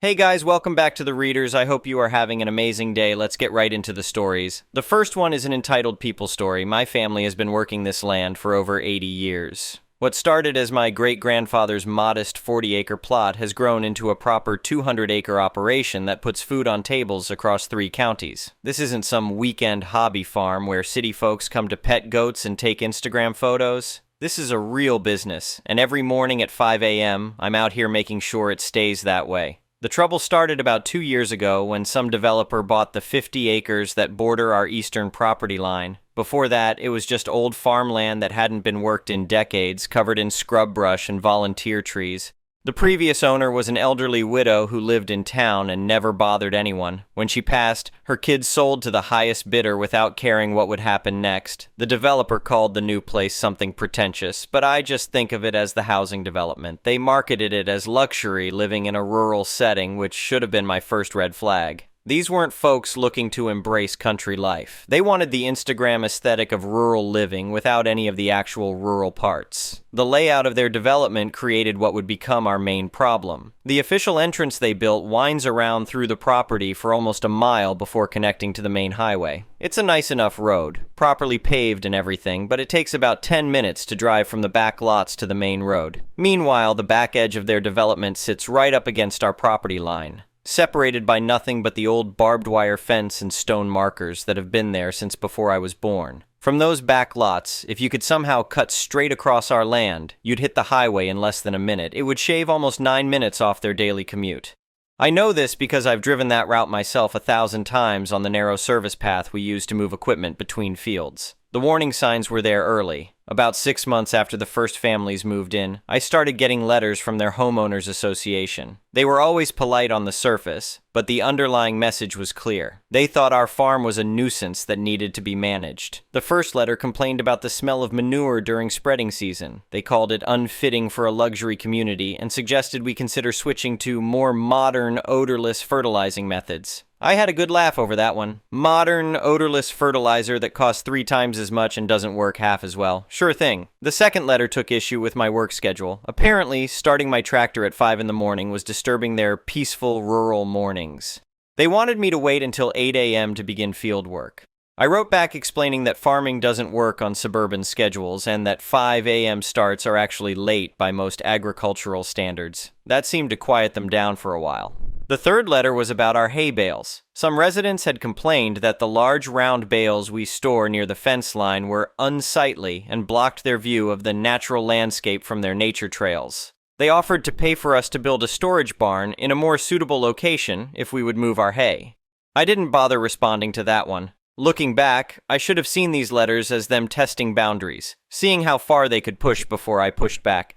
Hey guys, welcome back to The Readers. I hope you are having an amazing day. Let's get right into the stories. The first one is an entitled People Story. My family has been working this land for over 80 years. What started as my great-grandfather's modest 40-acre plot has grown into a proper 200-acre operation that puts food on tables across 3 counties. This isn't some weekend hobby farm where city folks come to pet goats and take Instagram photos. This is a real business, and every morning at 5 a.m., I'm out here making sure it stays that way. The trouble started about 2 years ago when some developer bought the 50 acres that border our eastern property line. Before that, it was just old farmland that hadn't been worked in decades, covered in scrub brush and volunteer trees. The previous owner was an elderly widow who lived in town and never bothered anyone. When she passed, her kids sold to the highest bidder without caring what would happen next. The developer called the new place something pretentious, but I just think of it as the housing development. They marketed it as luxury living in a rural setting, which should have been my first red flag. These weren't folks looking to embrace country life. They wanted the Instagram aesthetic of rural living without any of the actual rural parts. The layout of their development created what would become our main problem. The official entrance they built winds around through the property for almost a mile before connecting to the main highway. It's a nice enough road, properly paved and everything, but it takes about 10 minutes to drive from the back lots to the main road. Meanwhile, the back edge of their development sits right up against our property line, separated by nothing but the old barbed wire fence and stone markers that have been there since before I was born. From those back lots, if you could somehow cut straight across our land, you'd hit the highway in less than a minute. It would shave almost 9 minutes off their daily commute. I know this because I've driven that route myself 1,000 times on the narrow service path we use to move equipment between fields. The warning signs were there early. About 6 months after the first families moved in, I started getting letters from their homeowners association. They were always polite on the surface, but the underlying message was clear. They thought our farm was a nuisance that needed to be managed. The first letter complained about the smell of manure during spreading season. They called it unfitting for a luxury community and suggested we consider switching to more modern, odorless fertilizing methods. I had a good laugh over that one. Modern, odorless fertilizer that costs 3 times as much and doesn't work half as well. Sure thing. The second letter took issue with my work schedule. Apparently, starting my tractor at 5 in the morning was disturbing their peaceful rural mornings. They wanted me to wait until 8 a.m. to begin field work. I wrote back explaining that farming doesn't work on suburban schedules and that 5 a.m. starts are actually late by most agricultural standards. That seemed to quiet them down for a while. The third letter was about our hay bales. Some residents had complained that the large round bales we store near the fence line were unsightly and blocked their view of the natural landscape from their nature trails. They offered to pay for us to build a storage barn in a more suitable location if we would move our hay. I didn't bother responding to that one. Looking back, I should have seen these letters as them testing boundaries, seeing how far they could push before I pushed back.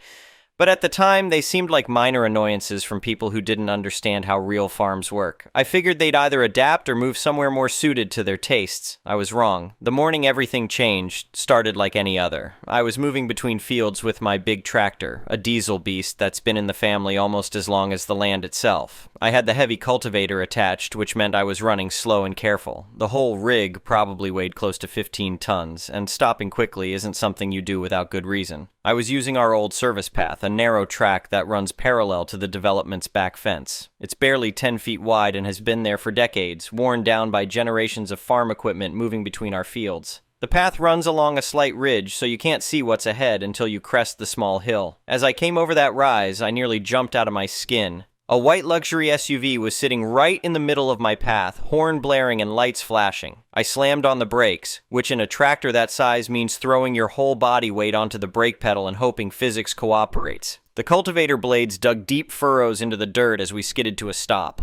But at the time, they seemed like minor annoyances from people who didn't understand how real farms work. I figured they'd either adapt or move somewhere more suited to their tastes. I was wrong. The morning everything changed started like any other. I was moving between fields with my big tractor, a diesel beast that's been in the family almost as long as the land itself. I had the heavy cultivator attached, which meant I was running slow and careful. The whole rig probably weighed close to 15 tons, and stopping quickly isn't something you do without good reason. I was using our old service path, a narrow track that runs parallel to the development's back fence. It's barely 10 feet wide and has been there for decades, worn down by generations of farm equipment moving between our fields. The path runs along a slight ridge, so you can't see what's ahead until you crest the small hill. As I came over that rise, I nearly jumped out of my skin. A white luxury SUV was sitting right in the middle of my path, horn blaring and lights flashing. I slammed on the brakes, which in a tractor that size means throwing your whole body weight onto the brake pedal and hoping physics cooperates. The cultivator blades dug deep furrows into the dirt as we skidded to a stop.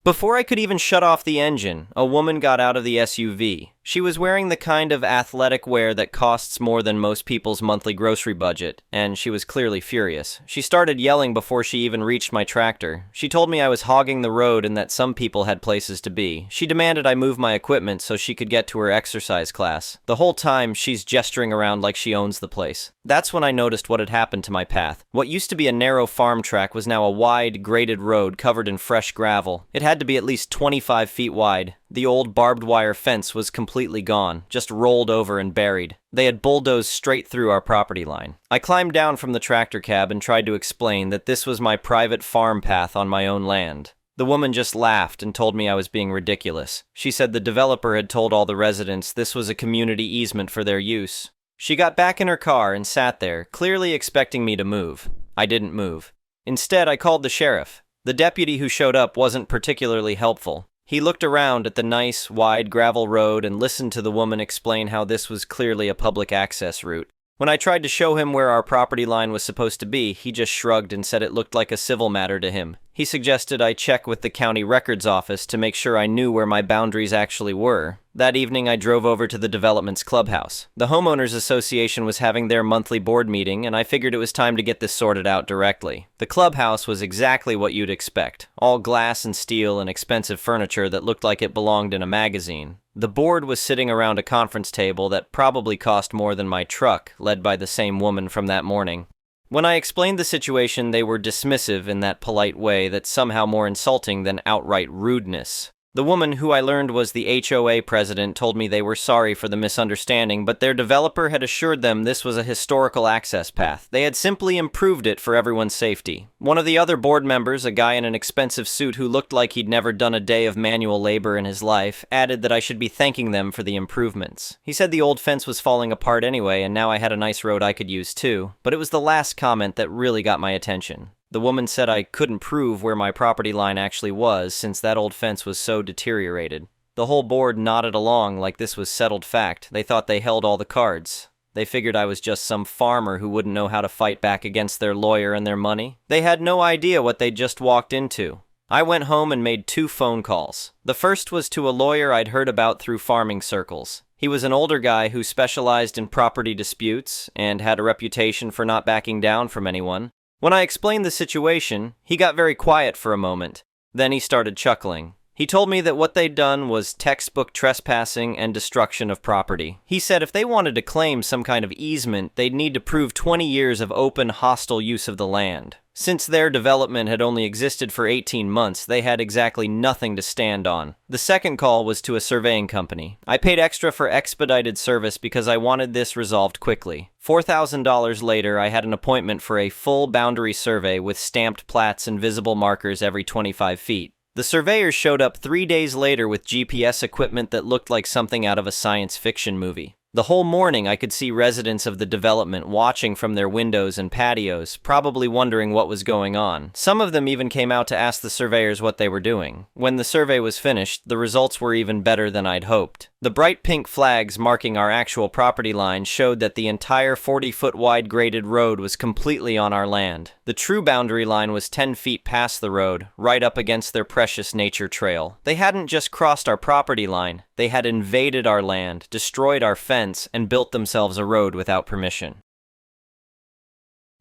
Before I could even shut off the engine, a woman got out of the SUV. She was wearing the kind of athletic wear that costs more than most people's monthly grocery budget, and she was clearly furious. She started yelling before she even reached my tractor. She told me I was hogging the road and that some people had places to be. She demanded I move my equipment so she could get to her exercise class. The whole time, she's gesturing around like she owns the place. That's when I noticed what had happened to my path. What used to be a narrow farm track was now a wide, graded road covered in fresh gravel. It had to be at least 25 feet wide. The old barbed wire fence was completely gone, just rolled over and buried. They had bulldozed straight through our property line. I climbed down from the tractor cab and tried to explain that this was my private farm path on my own land. The woman just laughed and told me I was being ridiculous. She said the developer had told all the residents this was a community easement for their use. She got back in her car and sat there, clearly expecting me to move. I didn't move. Instead, I called the sheriff. The deputy who showed up wasn't particularly helpful. He looked around at the nice, wide gravel road and listened to the woman explain how this was clearly a public access route. When I tried to show him where our property line was supposed to be, he just shrugged and said it looked like a civil matter to him. He suggested I check with the county records office to make sure I knew where my boundaries actually were. That evening, I drove over to the development's clubhouse. The homeowners association was having their monthly board meeting, and I figured it was time to get this sorted out directly. The clubhouse was exactly what you'd expect. All glass and steel and expensive furniture that looked like it belonged in a magazine. The board was sitting around a conference table that probably cost more than my truck, led by the same woman from that morning. When I explained the situation, they were dismissive in that polite way that's somehow more insulting than outright rudeness. The woman, who I learned was the HOA president, told me they were sorry for the misunderstanding, but their developer had assured them this was a historical access path. They had simply improved it for everyone's safety. One of the other board members, a guy in an expensive suit who looked like he'd never done a day of manual labor in his life, added that I should be thanking them for the improvements. He said the old fence was falling apart anyway, and now I had a nice road I could use too, but it was the last comment that really got my attention. The woman said I couldn't prove where my property line actually was since that old fence was so deteriorated. The whole board nodded along like this was settled fact. They thought they held all the cards. They figured I was just some farmer who wouldn't know how to fight back against their lawyer and their money. They had no idea what they'd just walked into. I went home and made 2 phone calls. The first was to a lawyer I'd heard about through farming circles. He was an older guy who specialized in property disputes and had a reputation for not backing down from anyone. When I explained the situation, he got very quiet for a moment. Then he started chuckling. He told me that what they'd done was textbook trespassing and destruction of property. He said if they wanted to claim some kind of easement, they'd need to prove 20 years of open, hostile use of the land. Since their development had only existed for 18 months, they had exactly nothing to stand on. The second call was to a surveying company. I paid extra for expedited service because I wanted this resolved quickly. $4,000 later, I had an appointment for a full boundary survey with stamped plats and visible markers every 25 feet. The surveyors showed up 3 days later with GPS equipment that looked like something out of a science fiction movie. The whole morning I could see residents of the development watching from their windows and patios, probably wondering what was going on. Some of them even came out to ask the surveyors what they were doing. When the survey was finished, the results were even better than I'd hoped. The bright pink flags marking our actual property line showed that the entire 40-foot wide graded road was completely on our land. The true boundary line was 10 feet past the road, right up against their precious nature trail. They hadn't just crossed our property line, they had invaded our land, destroyed our fence, and built themselves a road without permission.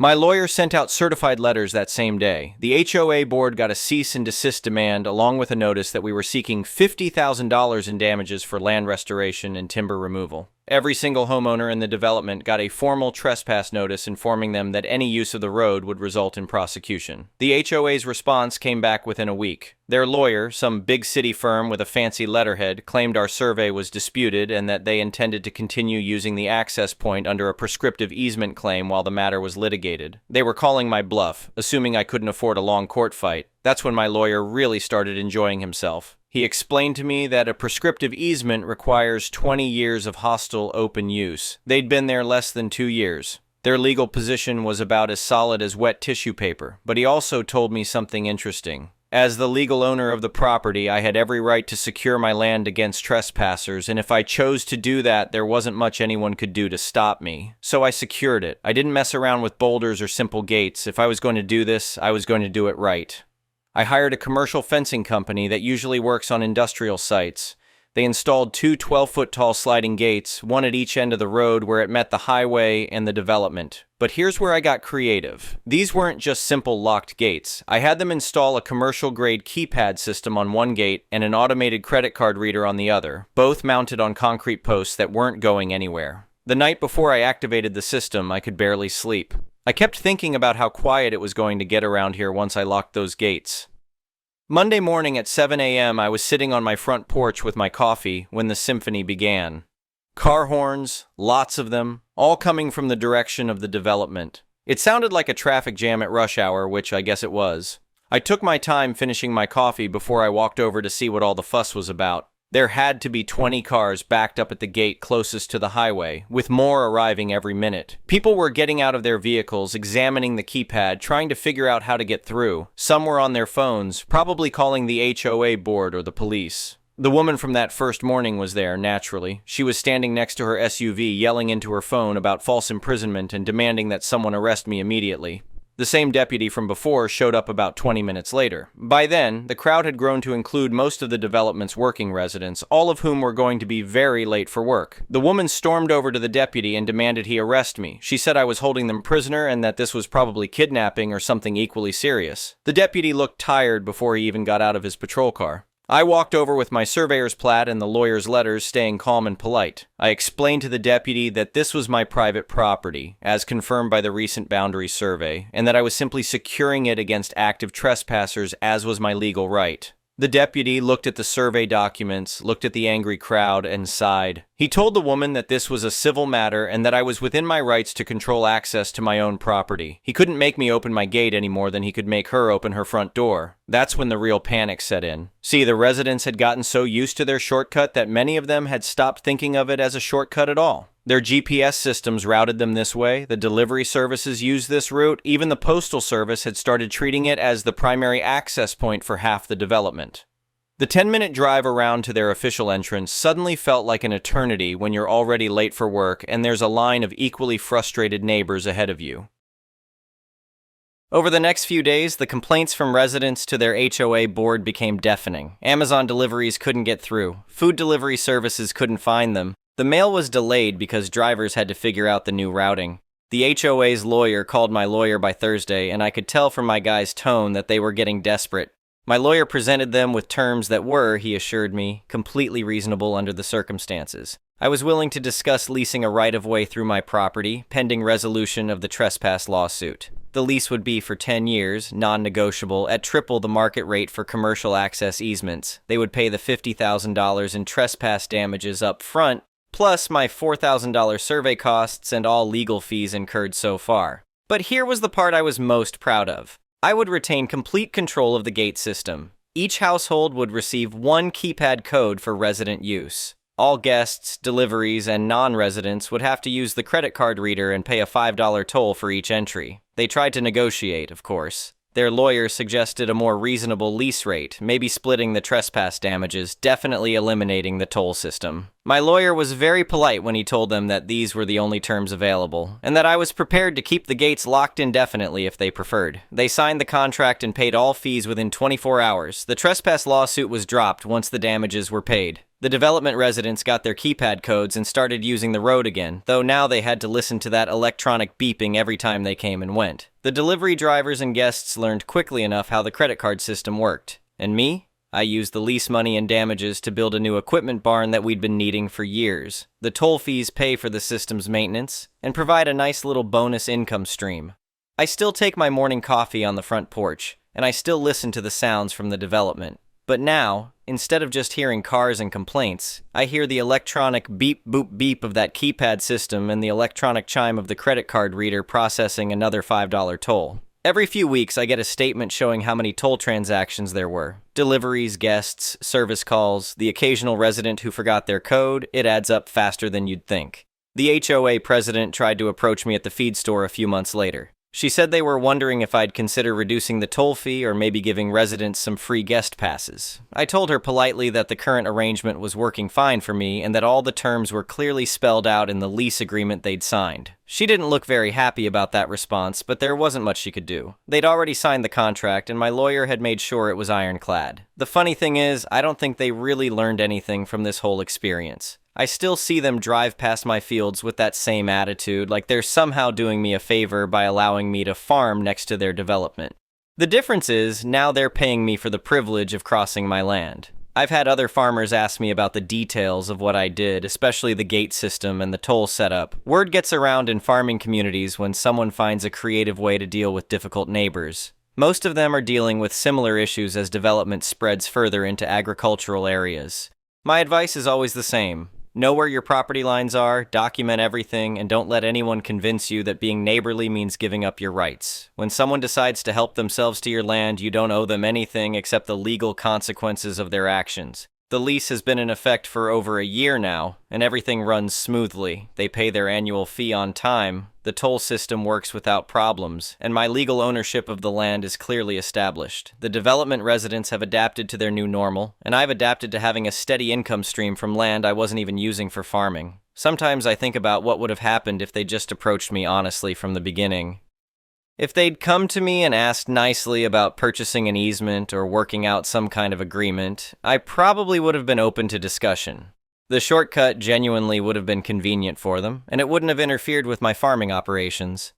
My lawyer sent out certified letters that same day. The HOA board got a cease and desist demand along with a notice that we were seeking $50,000 in damages for land restoration and timber removal. Every single homeowner in the development got a formal trespass notice informing them that any use of the road would result in prosecution. The HOA's response came back within a week. Their lawyer, some big city firm with a fancy letterhead, claimed our survey was disputed and that they intended to continue using the access point under a prescriptive easement claim while the matter was litigated. They were calling my bluff, assuming I couldn't afford a long court fight. That's when my lawyer really started enjoying himself. He explained to me that a prescriptive easement requires 20 years of hostile open use. They'd been there less than 2 years. Their legal position was about as solid as wet tissue paper, but he also told me something interesting. As the legal owner of the property, I had every right to secure my land against trespassers, and if I chose to do that, there wasn't much anyone could do to stop me. So I secured it. I didn't mess around with boulders or simple gates. If I was going to do this, I was going to do it right. I hired a commercial fencing company that usually works on industrial sites. They installed 2 12-foot tall sliding gates, one at each end of the road where it met the highway and the development. But here's where I got creative. These weren't just simple locked gates. I had them install a commercial-grade keypad system on one gate and an automated credit card reader on the other, both mounted on concrete posts that weren't going anywhere. The night before I activated the system, I could barely sleep. I kept thinking about how quiet it was going to get around here once I locked those gates. Monday morning at 7 a.m., I was sitting on my front porch with my coffee when the symphony began. Car horns, lots of them, all coming from the direction of the development. It sounded like a traffic jam at rush hour, which I guess it was. I took my time finishing my coffee before I walked over to see what all the fuss was about. There had to be 20 cars backed up at the gate closest to the highway, with more arriving every minute. People were getting out of their vehicles, examining the keypad, trying to figure out how to get through. Some were on their phones, probably calling the HOA board or the police. The woman from that first morning was there, naturally. She was standing next to her SUV, yelling into her phone about false imprisonment and demanding that someone arrest me immediately. The same deputy from before showed up about 20 minutes later. By then, the crowd had grown to include most of the development's working residents, all of whom were going to be very late for work. The woman stormed over to the deputy and demanded he arrest me. She said I was holding them prisoner and that this was probably kidnapping or something equally serious. The deputy looked tired before he even got out of his patrol car. I walked over with my surveyor's plat and the lawyer's letters, staying calm and polite. I explained to the deputy that this was my private property, as confirmed by the recent boundary survey, and that I was simply securing it against active trespassers, as was my legal right. The deputy looked at the survey documents, looked at the angry crowd, and sighed. He told the woman that this was a civil matter and that I was within my rights to control access to my own property. He couldn't make me open my gate any more than he could make her open her front door. That's when the real panic set in. See, the residents had gotten so used to their shortcut that many of them had stopped thinking of it as a shortcut at all. Their GPS systems routed them this way, the delivery services used this route, even the postal service had started treating it as the primary access point for half the development. The 10-minute drive around to their official entrance suddenly felt like an eternity when you're already late for work and there's a line of equally frustrated neighbors ahead of you. Over the next few days, the complaints from residents to their HOA board became deafening. Amazon deliveries couldn't get through. Food delivery services couldn't find them. The mail was delayed because drivers had to figure out the new routing. The HOA's lawyer called my lawyer by Thursday, and I could tell from my guy's tone that they were getting desperate. My lawyer presented them with terms that were, he assured me, completely reasonable under the circumstances. I was willing to discuss leasing a right-of-way through my property, pending resolution of the trespass lawsuit. The lease would be for 10 years, non-negotiable, at triple the market rate for commercial access easements. They would pay the $50,000 in trespass damages up front, plus my $4,000 survey costs and all legal fees incurred so far. But here was the part I was most proud of. I would retain complete control of the gate system. Each household would receive one keypad code for resident use. All guests, deliveries, and non-residents would have to use the credit card reader and pay a $5 toll for each entry. They tried to negotiate, of course. Their lawyer suggested a more reasonable lease rate, maybe splitting the trespass damages, definitely eliminating the toll system. My lawyer was very polite when he told them that these were the only terms available, and that I was prepared to keep the gates locked indefinitely if they preferred. They signed the contract and paid all fees within 24 hours. The trespass lawsuit was dropped once the damages were paid. The development residents got their keypad codes and started using the road again, though now they had to listen to that electronic beeping every time they came and went. The delivery drivers and guests learned quickly enough how the credit card system worked. And me? I used the lease money and damages to build a new equipment barn that we'd been needing for years. The toll fees pay for the system's maintenance and provide a nice little bonus income stream. I still take my morning coffee on the front porch, and I still listen to the sounds from the development. But now, instead of just hearing cars and complaints, I hear the electronic beep boop beep of that keypad system and the electronic chime of the credit card reader processing another $5 toll. Every few weeks I get a statement showing how many toll transactions there were. Deliveries, guests, service calls, the occasional resident who forgot their code. It adds up faster than you'd think. The HOA president tried to approach me at the feed store a few months later. She said they were wondering if I'd consider reducing the toll fee or maybe giving residents some free guest passes. I told her politely that the current arrangement was working fine for me and that all the terms were clearly spelled out in the lease agreement they'd signed. She didn't look very happy about that response, but there wasn't much she could do. They'd already signed the contract and my lawyer had made sure it was ironclad. The funny thing is, I don't think they really learned anything from this whole experience. I still see them drive past my fields with that same attitude, like they're somehow doing me a favor by allowing me to farm next to their development. The difference is, now they're paying me for the privilege of crossing my land. I've had other farmers ask me about the details of what I did, especially the gate system and the toll setup. Word gets around in farming communities when someone finds a creative way to deal with difficult neighbors. Most of them are dealing with similar issues as development spreads further into agricultural areas. My advice is always the same. Know where your property lines are, document everything, and don't let anyone convince you that being neighborly means giving up your rights. When someone decides to help themselves to your land, you don't owe them anything except the legal consequences of their actions. The lease has been in effect for over a year now, and everything runs smoothly. They pay their annual fee on time, the toll system works without problems, and my legal ownership of the land is clearly established. The development residents have adapted to their new normal, and I've adapted to having a steady income stream from land I wasn't even using for farming. Sometimes I think about what would have happened if they just approached me honestly from the beginning. If they'd come to me and asked nicely about purchasing an easement or working out some kind of agreement, I probably would have been open to discussion. The shortcut genuinely would have been convenient for them, and it wouldn't have interfered with my farming operations.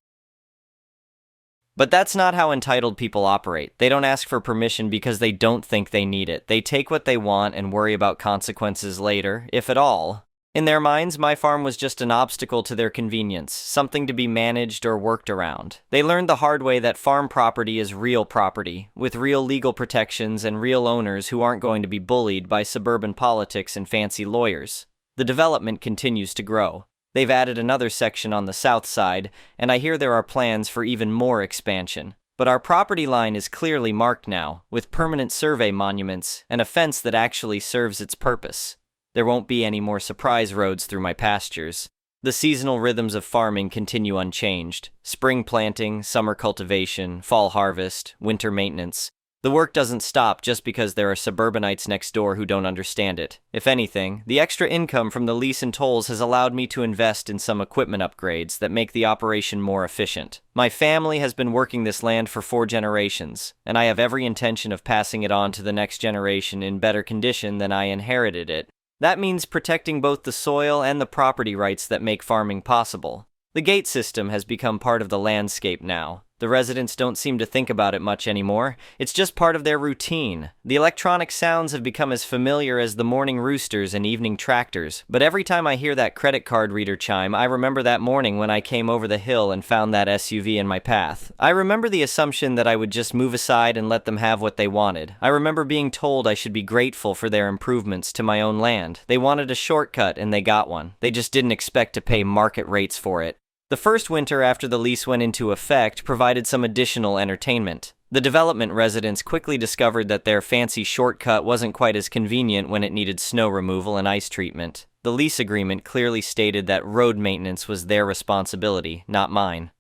But that's not how entitled people operate. They don't ask for permission because they don't think they need it. They take what they want and worry about consequences later, if at all. In their minds, my farm was just an obstacle to their convenience, something to be managed or worked around. They learned the hard way that farm property is real property, with real legal protections and real owners who aren't going to be bullied by suburban politics and fancy lawyers. The development continues to grow. They've added another section on the south side, and I hear there are plans for even more expansion. But our property line is clearly marked now, with permanent survey monuments and a fence that actually serves its purpose. There won't be any more surprise roads through my pastures. The seasonal rhythms of farming continue unchanged. Spring planting, summer cultivation, fall harvest, winter maintenance. The work doesn't stop just because there are suburbanites next door who don't understand it. If anything, the extra income from the lease and tolls has allowed me to invest in some equipment upgrades that make the operation more efficient. My family has been working this land for 4 generations, and I have every intention of passing it on to the next generation in better condition than I inherited it. That means protecting both the soil and the property rights that make farming possible. The gate system has become part of the landscape now. The residents don't seem to think about it much anymore. It's just part of their routine. The electronic sounds have become as familiar as the morning roosters and evening tractors, but every time I hear that credit card reader chime, I remember that morning when I came over the hill and found that SUV in my path. I remember the assumption that I would just move aside and let them have what they wanted. I remember being told I should be grateful for their improvements to my own land. They wanted a shortcut and they got one. They just didn't expect to pay market rates for it. The first winter after the lease went into effect provided some additional entertainment. The development residents quickly discovered that their fancy shortcut wasn't quite as convenient when it needed snow removal and ice treatment. The lease agreement clearly stated that road maintenance was their responsibility, not mine.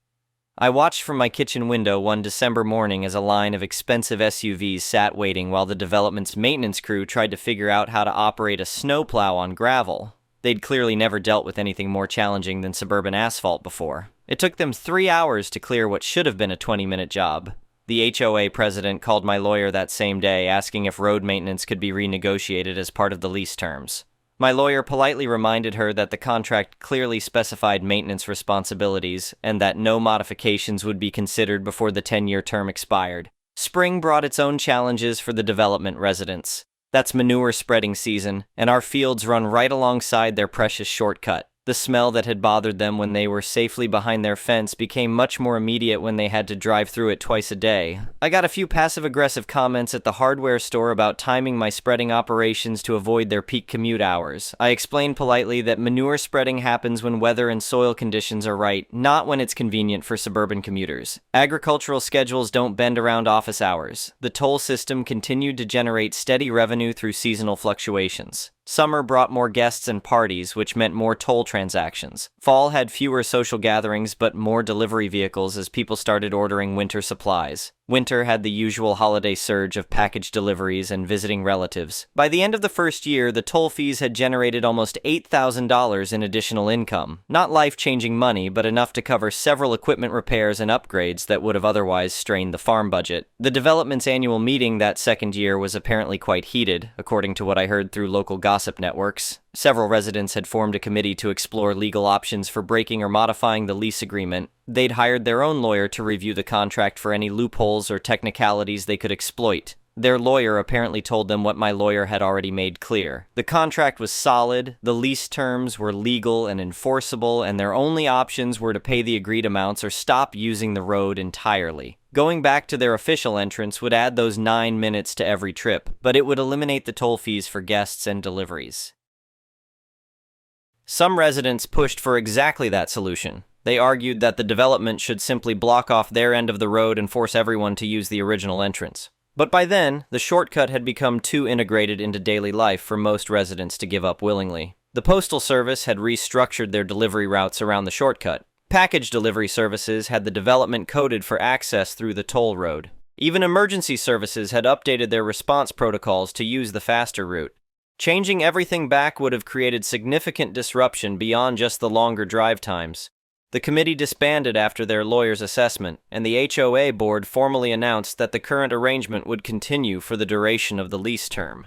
I watched from my kitchen window one December morning as a line of expensive SUVs sat waiting while the development's maintenance crew tried to figure out how to operate a snowplow on gravel. They'd clearly never dealt with anything more challenging than suburban asphalt before. It took them 3 hours to clear what should have been a 20-minute job. The HOA president called my lawyer that same day asking if road maintenance could be renegotiated as part of the lease terms. My lawyer politely reminded her that the contract clearly specified maintenance responsibilities and that no modifications would be considered before the 10-year term expired. Spring brought its own challenges for the development residents. That's manure spreading season, and our fields run right alongside their precious shortcut. The smell that had bothered them when they were safely behind their fence became much more immediate when they had to drive through it twice a day. I got a few passive-aggressive comments at the hardware store about timing my spreading operations to avoid their peak commute hours. I explained politely that manure spreading happens when weather and soil conditions are right, not when it's convenient for suburban commuters. Agricultural schedules don't bend around office hours. The toll system continued to generate steady revenue through seasonal fluctuations. Summer brought more guests and parties, which meant more toll transactions. Fall had fewer social gatherings, but more delivery vehicles as people started ordering winter supplies. Winter had the usual holiday surge of package deliveries and visiting relatives. By the end of the first year, the toll fees had generated almost $8,000 in additional income. Not life-changing money, but enough to cover several equipment repairs and upgrades that would have otherwise strained the farm budget. The development's annual meeting that second year was apparently quite heated, according to what I heard through local gossip networks. Several residents had formed a committee to explore legal options for breaking or modifying the lease agreement. They'd hired their own lawyer to review the contract for any loopholes or technicalities they could exploit. Their lawyer apparently told them what my lawyer had already made clear. The contract was solid, the lease terms were legal and enforceable, and their only options were to pay the agreed amounts or stop using the road entirely. Going back to their official entrance would add those 9 minutes to every trip, but it would eliminate the toll fees for guests and deliveries. Some residents pushed for exactly that solution. They argued that the development should simply block off their end of the road and force everyone to use the original entrance. But by then, the shortcut had become too integrated into daily life for most residents to give up willingly. The Postal Service had restructured their delivery routes around the shortcut. Package delivery services had the development coded for access through the toll road. Even emergency services had updated their response protocols to use the faster route. Changing everything back would have created significant disruption beyond just the longer drive times. The committee disbanded after their lawyer's assessment, and the HOA board formally announced that the current arrangement would continue for the duration of the lease term.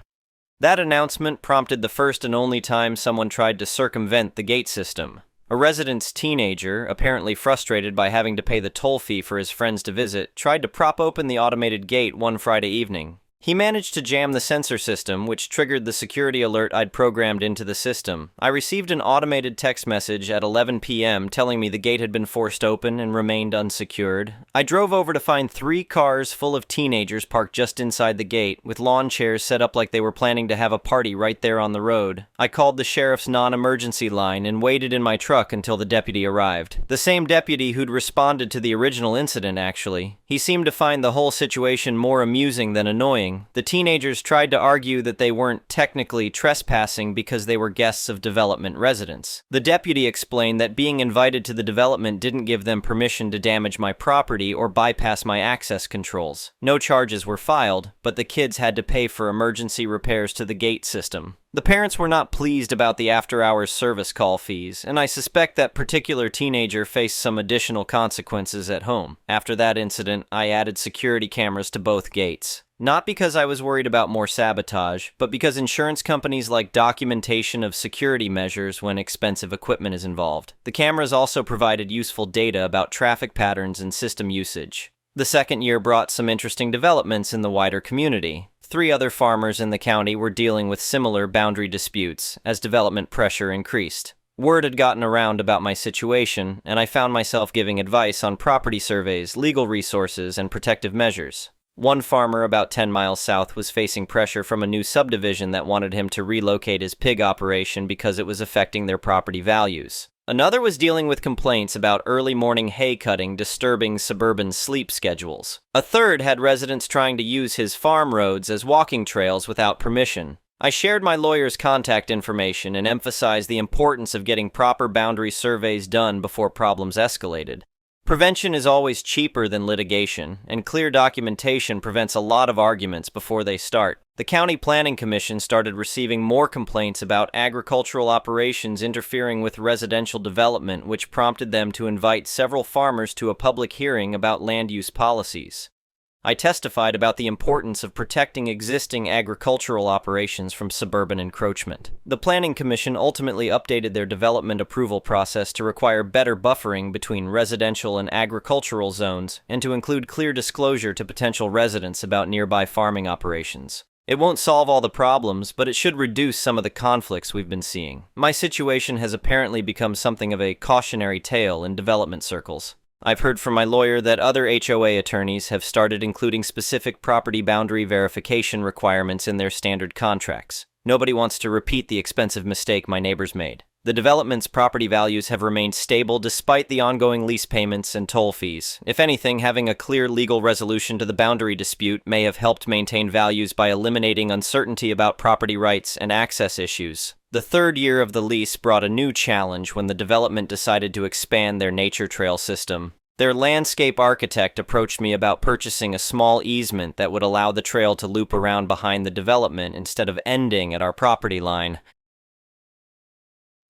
That announcement prompted the first and only time someone tried to circumvent the gate system. A resident's teenager, apparently frustrated by having to pay the toll fee for his friends to visit, tried to prop open the automated gate one Friday evening. He managed to jam the sensor system, which triggered the security alert I'd programmed into the system. I received an automated text message at 11 p.m. telling me the gate had been forced open and remained unsecured. I drove over to find 3 cars full of teenagers parked just inside the gate, with lawn chairs set up like they were planning to have a party right there on the road. I called the sheriff's non-emergency line and waited in my truck until the deputy arrived. The same deputy who'd responded to the original incident, actually. He seemed to find the whole situation more amusing than annoying. The teenagers tried to argue that they weren't technically trespassing because they were guests of development residents. The deputy explained that being invited to the development didn't give them permission to damage my property or bypass my access controls. No charges were filed, but the kids had to pay for emergency repairs to the gate system. The parents were not pleased about the after-hours service call fees, and I suspect that particular teenager faced some additional consequences at home. After that incident, I added security cameras to both gates. Not because I was worried about more sabotage, but because insurance companies like documentation of security measures when expensive equipment is involved. The cameras also provided useful data about traffic patterns and system usage. The second year brought some interesting developments in the wider community. 3 other farmers in the county were dealing with similar boundary disputes as development pressure increased. Word had gotten around about my situation, and I found myself giving advice on property surveys, legal resources, and protective measures. One farmer about 10 miles south was facing pressure from a new subdivision that wanted him to relocate his pig operation because it was affecting their property values. Another was dealing with complaints about early morning hay cutting disturbing suburban sleep schedules. A third had residents trying to use his farm roads as walking trails without permission. I shared my lawyer's contact information and emphasized the importance of getting proper boundary surveys done before problems escalated. Prevention is always cheaper than litigation, and clear documentation prevents a lot of arguments before they start. The County Planning Commission started receiving more complaints about agricultural operations interfering with residential development, which prompted them to invite several farmers to a public hearing about land use policies. I testified about the importance of protecting existing agricultural operations from suburban encroachment. The Planning Commission ultimately updated their development approval process to require better buffering between residential and agricultural zones, and to include clear disclosure to potential residents about nearby farming operations. It won't solve all the problems, but it should reduce some of the conflicts we've been seeing. My situation has apparently become something of a cautionary tale in development circles. I've heard from my lawyer that other HOA attorneys have started including specific property boundary verification requirements in their standard contracts. Nobody wants to repeat the expensive mistake my neighbors made. The development's property values have remained stable despite the ongoing lease payments and toll fees. If anything, having a clear legal resolution to the boundary dispute may have helped maintain values by eliminating uncertainty about property rights and access issues. The third year of the lease brought a new challenge when the development decided to expand their nature trail system. Their landscape architect approached me about purchasing a small easement that would allow the trail to loop around behind the development instead of ending at our property line.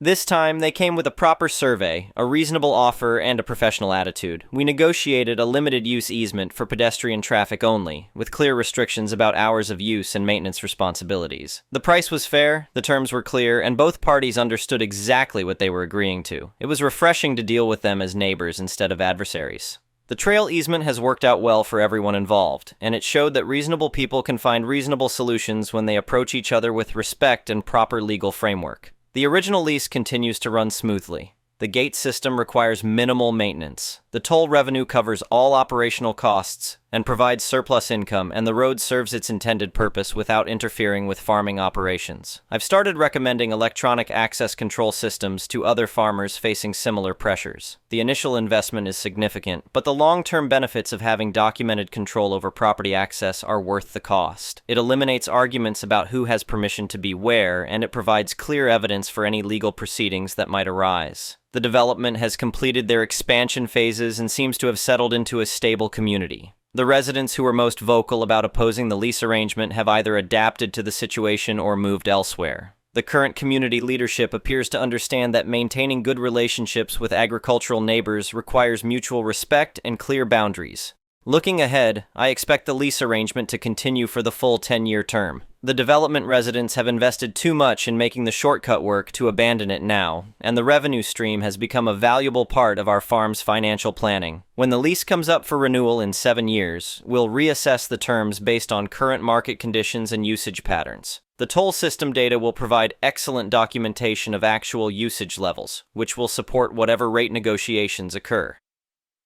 This time, they came with a proper survey, a reasonable offer, and a professional attitude. We negotiated a limited-use easement for pedestrian traffic only, with clear restrictions about hours of use and maintenance responsibilities. The price was fair, the terms were clear, and both parties understood exactly what they were agreeing to. It was refreshing to deal with them as neighbors instead of adversaries. The trail easement has worked out well for everyone involved, and it showed that reasonable people can find reasonable solutions when they approach each other with respect and proper legal framework. The original lease continues to run smoothly. The gate system requires minimal maintenance. The toll revenue covers all operational costs and provides surplus income, and the road serves its intended purpose without interfering with farming operations. I've started recommending electronic access control systems to other farmers facing similar pressures. The initial investment is significant, but the long-term benefits of having documented control over property access are worth the cost. It eliminates arguments about who has permission to be where, and it provides clear evidence for any legal proceedings that might arise. The development has completed their expansion phases and seems to have settled into a stable community. The residents who were most vocal about opposing the lease arrangement have either adapted to the situation or moved elsewhere. The current community leadership appears to understand that maintaining good relationships with agricultural neighbors requires mutual respect and clear boundaries. Looking ahead, I expect the lease arrangement to continue for the full 10-year term. The development residents have invested too much in making the shortcut work to abandon it now, and the revenue stream has become a valuable part of our farm's financial planning. When the lease comes up for renewal in 7 years, we'll reassess the terms based on current market conditions and usage patterns. The toll system data will provide excellent documentation of actual usage levels, which will support whatever rate negotiations occur.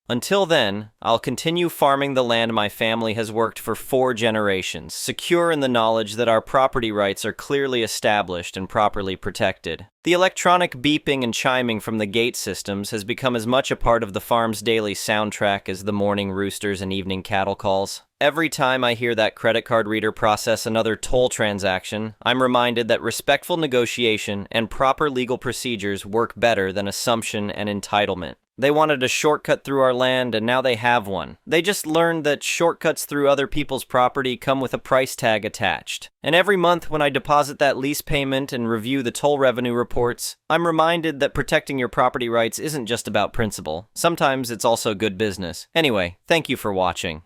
Until then, I'll continue farming the land my family has worked for 4 generations, secure in the knowledge that our property rights are clearly established and properly protected. The electronic beeping and chiming from the gate systems has become as much a part of the farm's daily soundtrack as the morning roosters and evening cattle calls. Every time I hear that credit card reader process another toll transaction, I'm reminded that respectful negotiation and proper legal procedures work better than assumption and entitlement. They wanted a shortcut through our land, and now they have one. They just learned that shortcuts through other people's property come with a price tag attached. And every month when I deposit that lease payment and review the toll revenue reports, I'm reminded that protecting your property rights isn't just about principle. Sometimes it's also good business. Anyway, thank you for watching.